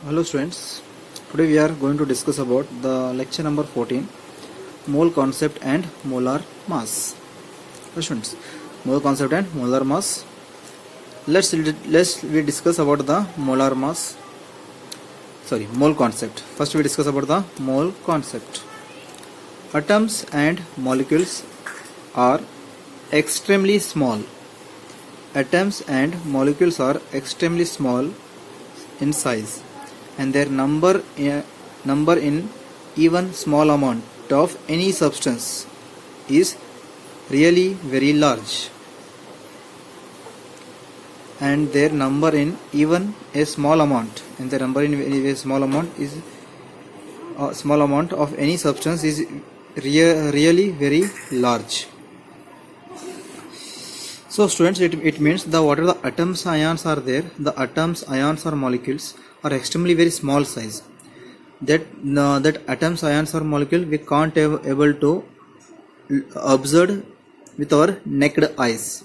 Hello students, today we are going to discuss about the lecture number 14, mole concept and molar mass. Hello students, mole concept and molar mass. Let's we discuss about the molar mass. Mole concept. First we discuss about the mole concept. Atoms and molecules are extremely small. Atoms and molecules are extremely small in size, and their number in even small amount of any substance is really very large, and their number in even a small amount is a small amount of any substance is really very large. So students, it means the whatever the atoms ions are there, the atoms ions or molecules are extremely very small size. That atoms ions or molecule we can't able to observe with our naked eyes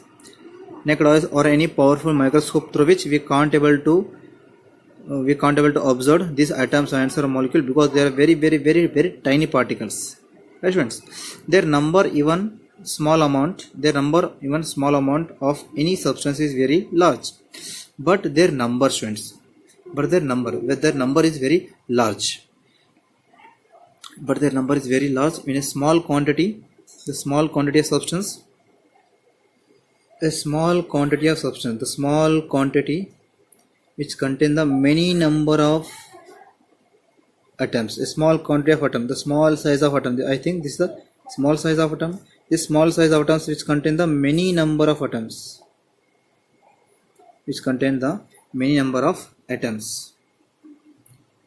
or any powerful microscope through which we can't able to observe these atoms ions or molecule, because they are very tiny particles. Right friends, their number even small amount of any substance is very large, but their number is very large, in a small quantity. The small quantity of substance which contain the many number of atoms, the small size of atom. I think this is the small size of atom. This small size of atoms which contain the many number of atoms,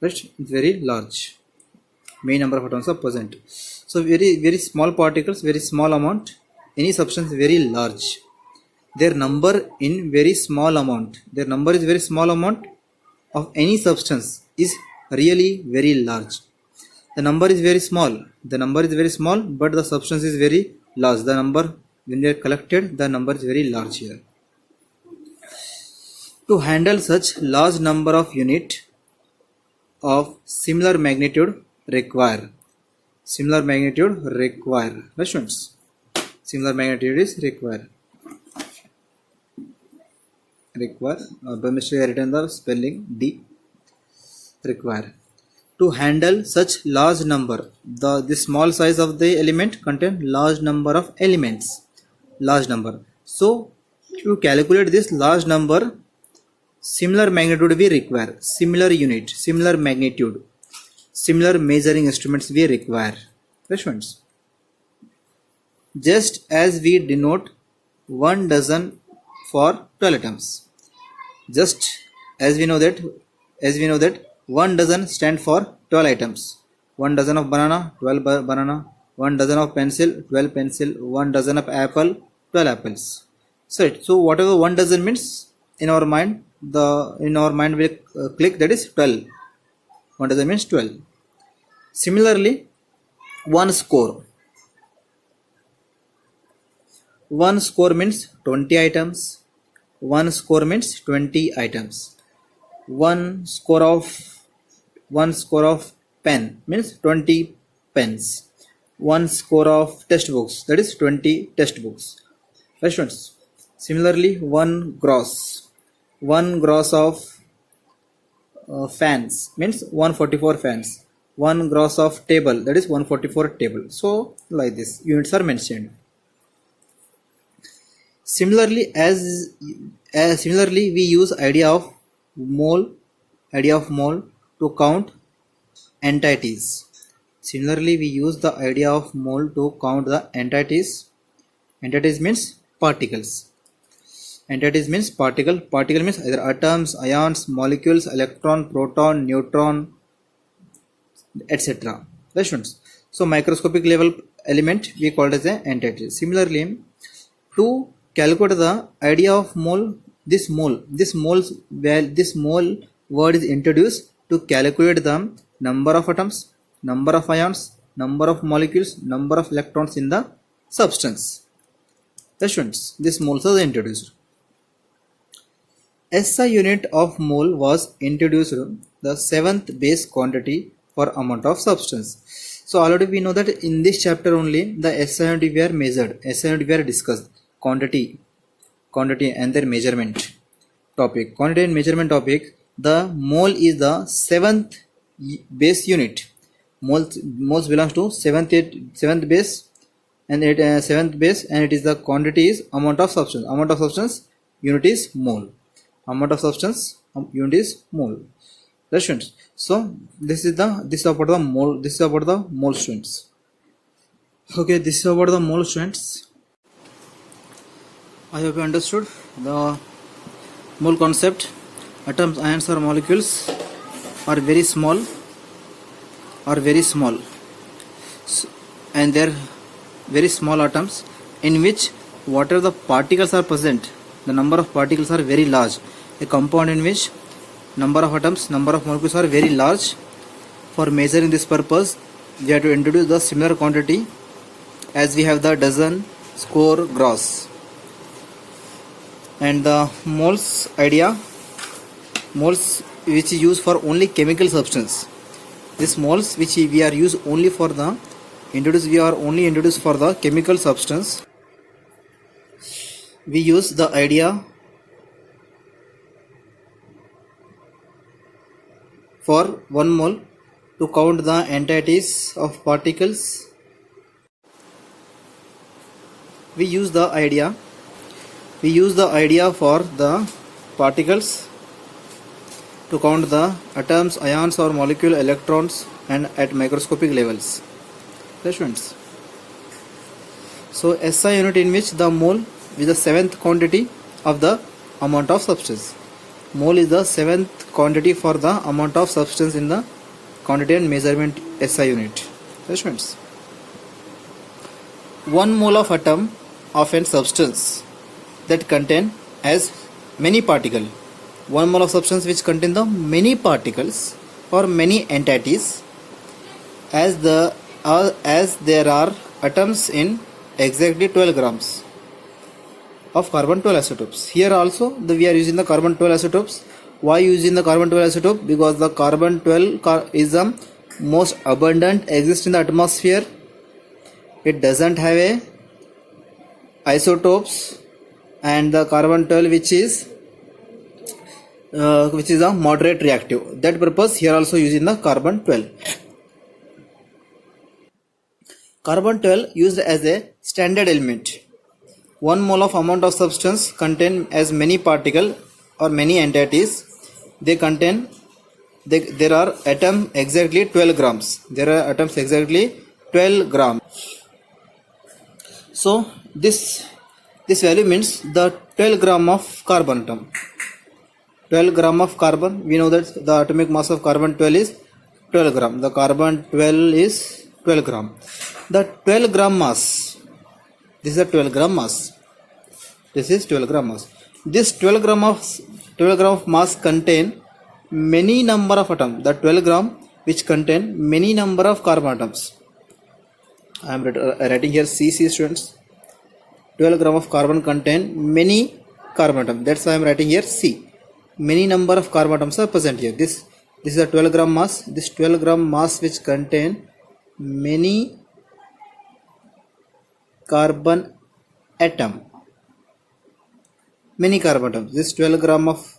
right? It's very large. Many number of atoms are present. So very small particles, very small amount. Any substance very large. Their number in very small amount. Their number is very small amount of any substance is really very large. The number is very small, but the substance is very large. The number, when they are collected, the number is very large here. To handle such large number of unit of similar magnitude require. Right students? Similar magnitude is require. By mistake I written the spelling D. Require. To handle such large number, the small size of the element contain large number of elements. So to calculate this large number, similar magnitude we require, similar unit, similar magnitude, similar measuring instruments we require. Friends, just as we denote 1 dozen for 12 atoms, just as we know that 1 dozen stand for 12 items. 1 dozen of banana, 12 banana. 1 dozen of pencil, 12 pencil. 1 dozen of apple, 12 apples. So whatever 1 dozen means, in our mind we click that is 12. 1 dozen means 12. Similarly, 1 score. 1 score means 20 items. 1 score means 20 items. 1 score of pen means 20 pens. 1 score of textbooks, that is 20 textbooks. Right students? Similarly, 1 gross of fans means 144 fans. 1 gross of table, that is 144 table. So like this units are mentioned. Similarly, we use idea of mole to count entities. Similarly, we use the idea of mole to count the entities. Entities means particles. Particle means either atoms, ions, molecules, electron, proton, neutron, etc. Right students? So microscopic level element we call it as an entity. Similarly, to calculate the idea of mole, this mole word is introduced to calculate the number of atoms, number of ions, number of molecules, number of electrons in the substance. The students, this moles are introduced. SI unit of mole was introduced the seventh base quantity for amount of substance. So already we know that in this chapter only the SI unit we are measured, SI unit we are discussed, quantity and their measurement topic. Quantity and measurement topic, the mole is the seventh base unit. Moles belongs to seventh base, and it seventh base, and it is the quantity is amount of substance. Amount of substance unit is mole. Amount of substance unit is mole. Right, students? So this is about the mole. This is about the mole, students. Okay, this is about the mole, students. I hope you understood the mole concept. Atoms, ions or molecules are very small, and they're very small atoms in which whatever the particles are present, the number of particles are very large. A compound in which number of atoms, number of molecules are very large. For measuring this purpose, we have to introduce the similar quantity as we have the dozen, score, gross. And the moles idea, moles which is used for only chemical substance. This moles which we are used only for the introduced for the chemical substance. We use the idea for 1 mole to count the entities of particles. We use the idea for the particles to count the atoms, ions or molecule, electrons, and at microscopic levels. Students. So SI unit in which the mole is the seventh quantity of the amount of substance. Mole is the seventh quantity for the amount of substance in the quantity and measurement SI unit. Students. 1 mole of atom of a substance that contain as many particles. 1 mole of substance which contain the many particles or many entities, as there are atoms in exactly 12 grams of carbon 12 isotopes. Here also we are using the carbon 12 isotopes. Why using the carbon 12 isotope? Because the carbon 12 is the most abundant exist in the atmosphere. It doesn't have a isotopes, and the carbon 12 which is a moderate reactive. That purpose here also using the carbon 12. Carbon 12 used as a standard element. 1 mole of amount of substance contain as many particle or many entities. There are atoms exactly 12 grams. There are atoms exactly 12 grams. So this value means the 12 gram of carbon atom. 12 gram of carbon. We know that the atomic mass of carbon 12 is 12 gram. The carbon 12 is 12 gram. The 12 gram mass. This is a 12 gram mass. This is 12 gram mass. This 12 gram of mass contain many number of atoms. The 12 gram which contain many number of carbon atoms. I am writing here CC, students. 12 gram of carbon contain many carbon atoms. That's why I am writing here C. Many number of carbon atoms are present here. This is a 12 gram mass. This 12 gram mass which contain many carbon atom. Many carbon atoms. This 12 gram of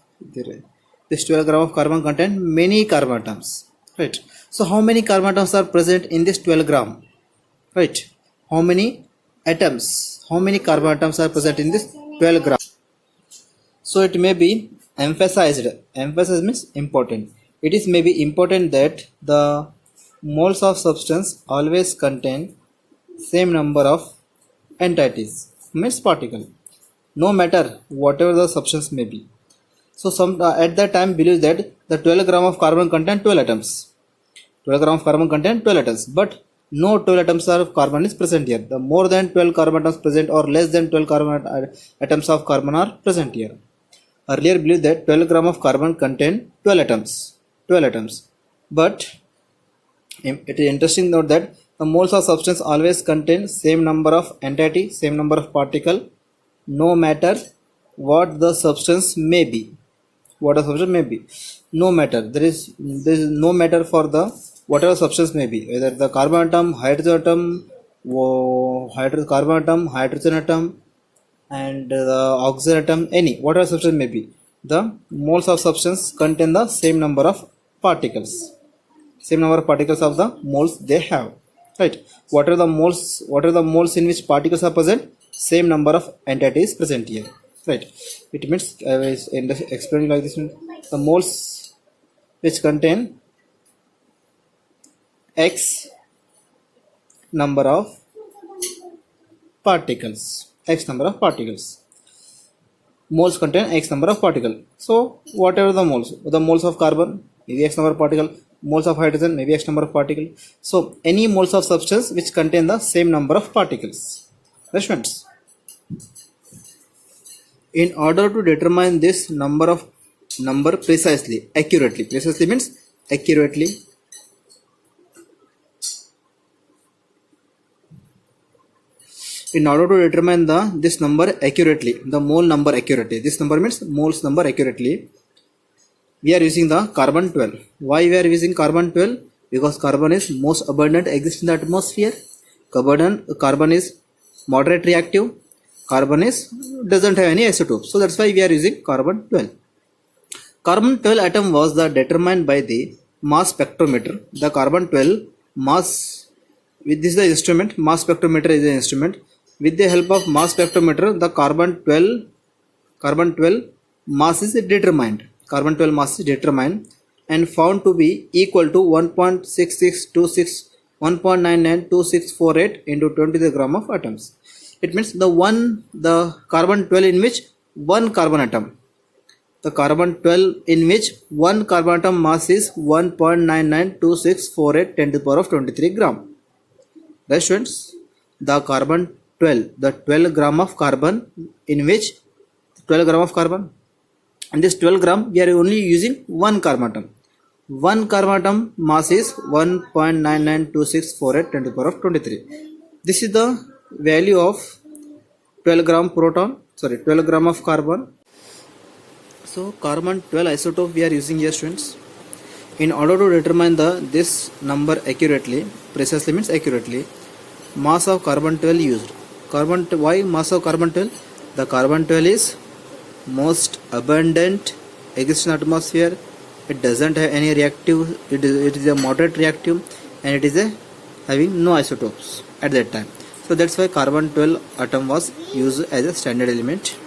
carbon contain many carbon atoms. Right. So how many carbon atoms are present in this 12 gram? Right. How many atoms? How many carbon atoms are present in this 12 gram? So it may be emphasized. Emphasis means important. It is maybe important that the moles of substance always contain same number of entities, means particle, no matter whatever the substance may be. So some at that time believe that the 12 gram of carbon contain 12 atoms. 12 gram of carbon contain 12 atoms, but no 12 atoms of carbon is present here. The more than 12 carbon atoms present or less than 12 atoms of carbon are present here. Earlier believed that 12 gram of carbon contain 12 atoms. But it is interesting to note that the moles of substance always contain same number of entity, same number of particle, no matter what the substance may be. what a substance may be. No matter, there is no matter for the whatever substance may be, whether the carbon atom, hydrogen atom, carbon atom, hydrogen atom, and the oxygen atom, any whatever substance may be, the moles of substance contain the same number of particles, same number of particles of the moles they have, right? What are the moles in which particles are present, same number of entities present here, right? It means I was explaining like this, the moles which contain x number of particles, x number of particles, moles contain x number of particle. So whatever the moles of carbon maybe x number of particle, moles of hydrogen maybe x number of particle. So any moles of substance which contain the same number of particles. Friends, in order to determine this number precisely, precisely means accurately, in order to determine this number accurately, the mole number accurately, this number means moles number accurately, we are using the carbon 12. Why we are using carbon 12? Because carbon is most abundant exists in the atmosphere. Carbon is moderate reactive. Carbon doesn't have any isotopes. So that's why we are using carbon 12. Carbon 12 atom was determined by the mass spectrometer. The carbon 12 mass, with this the instrument, mass spectrometer is the instrument. With the help of mass spectrometer, the carbon 12 mass is determined. Carbon 12 mass is determined and found to be equal to 1.992648 into 23 gram of atoms. It means the carbon 12 in which one carbon atom, the carbon 12 in which one carbon atom mass is 1.992648 10 to the power of 23 gram. Right, students, the carbon 12, the 12 gram of carbon in which 12 gram of carbon, and this 12 gram we are only using one carbon atom. One carbon atom mass is 1.992648 10 to the power of 23. This is the value of 12 gram of carbon. So carbon 12 isotope we are using here, students. In order to determine this number accurately, precisely means accurately, mass of carbon 12 used. Why mass of carbon 12? The carbon 12 is most abundant exists in atmosphere. It doesn't have any reactive, it is a moderate reactive, and it is having no isotopes at that time. So that's why carbon 12 atom was used as a standard element.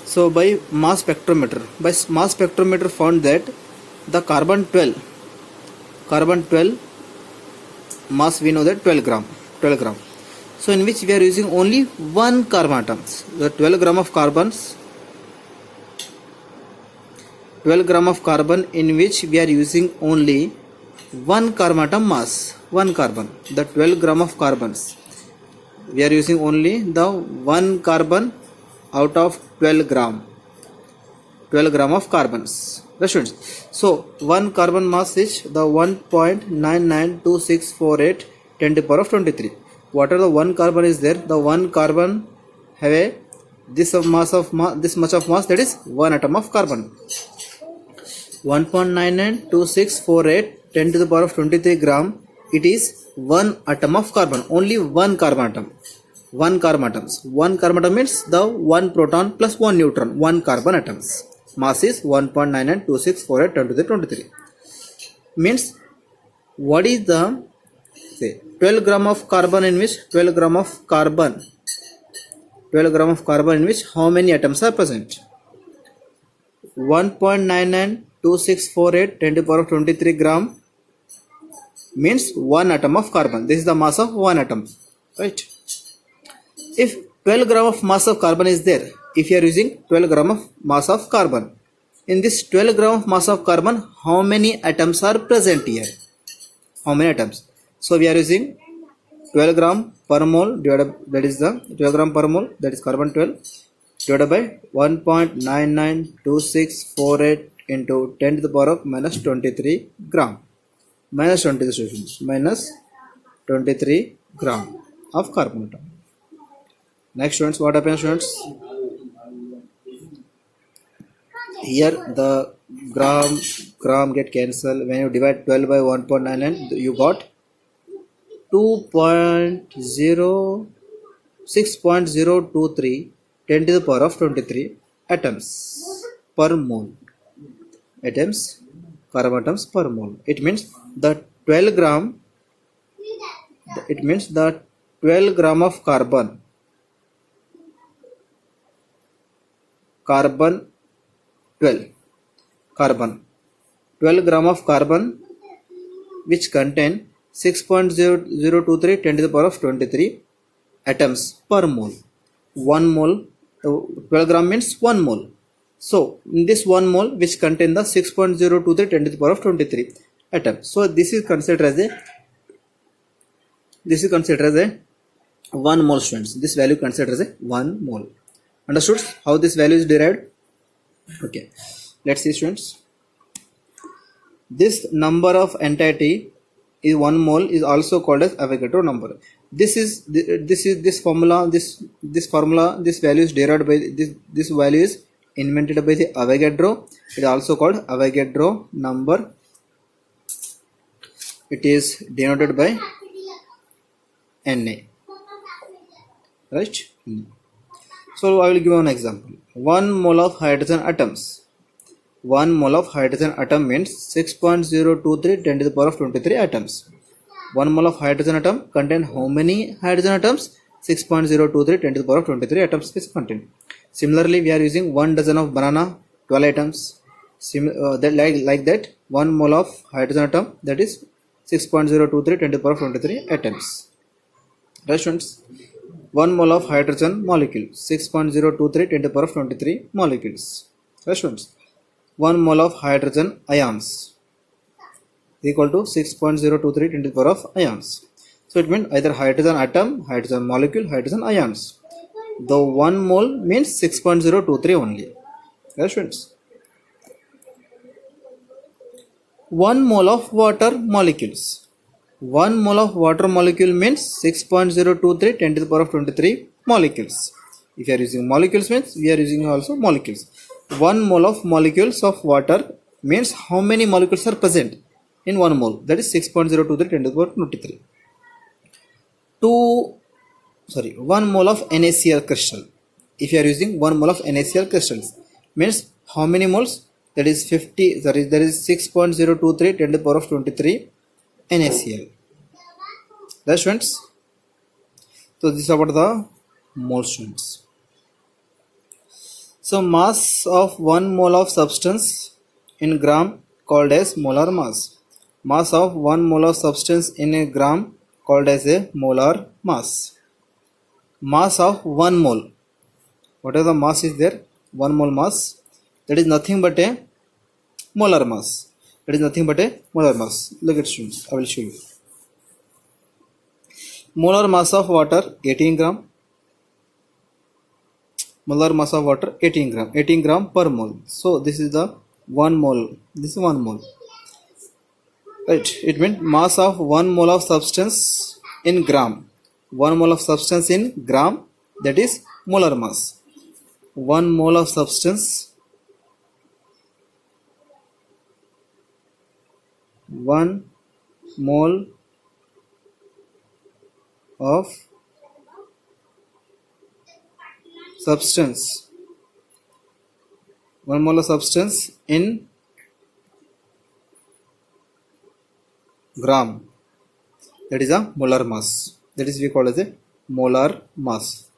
So by mass spectrometer found that the carbon 12 mass, we know that 12 gram. So in which we are using only one carbon atoms. The 12 gram of carbon in which we are using only one carbon atom mass, one carbon. The 12 gram of carbons, we are using only the one carbon out of 12 gram of carbons. Students, so one carbon mass is the 1.992648 10 to the power of 23. What are the one carbon is there? The one carbon have this much of mass, that is one atom of carbon. 1.992648 10 to the power of 23 gram. It is one atom of carbon, only one carbon atom. One carbon atoms. One carbon atom means the one proton plus one neutron. One carbon atoms. Mass is 1.992648 10 to the 23. Means what is the 12 gram of carbon in which 12 gram of carbon in which how many atoms are present? 1.992648 10 to the power of 23 gram means one atom of carbon. This is the mass of one atom, right? If 12 gram of mass of carbon is there, if you are using 12 gram of mass of carbon, in this 12 gram of mass of carbon, how many atoms are present here? How many atoms? So we are using 12 gram per mole divided, that is the 12 gram per mole, that is carbon 12, divided by 1.992648 into 10 to the power of minus 23 gram. Minus 23 gram of carbon atom. Next, students, what happens, students? Here the gram get cancelled. When you divide 12 by 1.99, you got 2.06.023 10 to the power of 23 atoms per mole. Carbon atoms per mole. It means the 12 gram. It means the 12 gram of carbon 12 gram of carbon which contain 6.0023 10 to the power of 23 atoms per mole. 1 mole, 12 gram means 1 mole. So in this 1 mole which contain the 6.023 10 to the power of 23 atoms. So this is considered as a 1 mole, students. This value considered as a 1 mole. Understood how this value is derived? Okay, let's see, students. This number of entity is 1 mole is also called as Avogadro number. This value is derived by this value is invented by the Avogadro. It is also called Avogadro number. It is denoted by Na, right? So I will give an example. 1 mole of hydrogen atoms. 1 mole of hydrogen atom means 6.023 10 to the power of 23 atoms. 1 mole of hydrogen atom contain how many hydrogen atoms? 6.023 10 to the power of 23 atoms is contained. Similarly, we are using 1 dozen of banana, 12 atoms. Like that, 1 mole of hydrogen atom, that is 6.023 10 to the power of 23 atoms. Right, students? 1 mole of hydrogen molecule, 6.023 10 to the power of 23 molecules. Right, students? 1 mole of hydrogen ions equal to 6.023 10 to the power of ions. So it means either hydrogen atom, hydrogen molecule, hydrogen ions. The 1 mole means 6.023 only. Right, students? 1 mole of water molecules. 1 mole of water molecule means 6.023 10 to the power of 23 molecules. If you are using molecules means we are using also molecules. 1 mole of molecules of water means how many molecules are present in 1 mole, that is 6.023 10 to the power of 23. 1 mole of NaCl crystal. If you are using 1 mole of NaCl crystals means how many moles, that is 6.023 10 to the power of 23 NaCl. Right, students? So this is about the mole, students. So mass of 1 mole of substance in gram called as molar mass. Mass of 1 mole of substance in a gram called as a molar mass. Mass of 1 mole. Whatever the mass is there, 1 mole mass, that is nothing but a molar mass. Look at, students, I will show you. Molar mass of water 18 gram. Molar mass of water 18 gram. 18 gram per mole. So this is the 1 mole. This is 1 mole. Right. It means mass of 1 mole of substance in gram. 1 mole of substance in gram, that is molar mass. 1 mole of substance. 1 mole of substance. 1 mole of substance in gram, that is a molar mass. That is we call as a molar mass.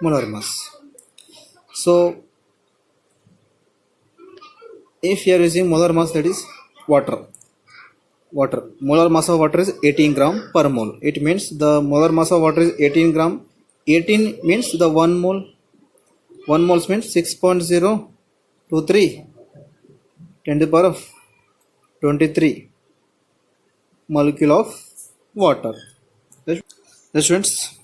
Molar mass. So if you are using molar mass, that is water. Molar mass of water is 18 gram per mole. It means the molar mass of water is 18 gram. 18 means the 1 mole. 1 mole means 6.023 10 to the power of 23 molecule of water. Students,